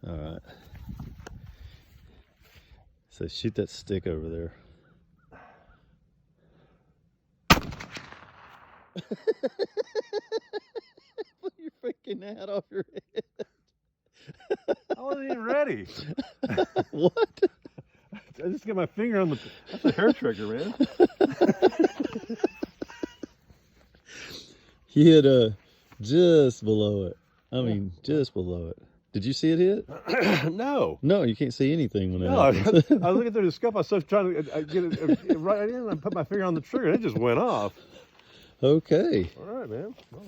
All right. So shoot that stick over there. Put your freaking hat off your head. I wasn't even ready. What? I just got my finger on the. That's a hair trigger, man. He hit just below it. I mean, just below it. Did you see it hit? No. No, you can't see anything when that No, happens. I was looking through the scope. I was trying to get it right in, and I put my finger on the trigger, and it just went off. Okay. All right, man. All right.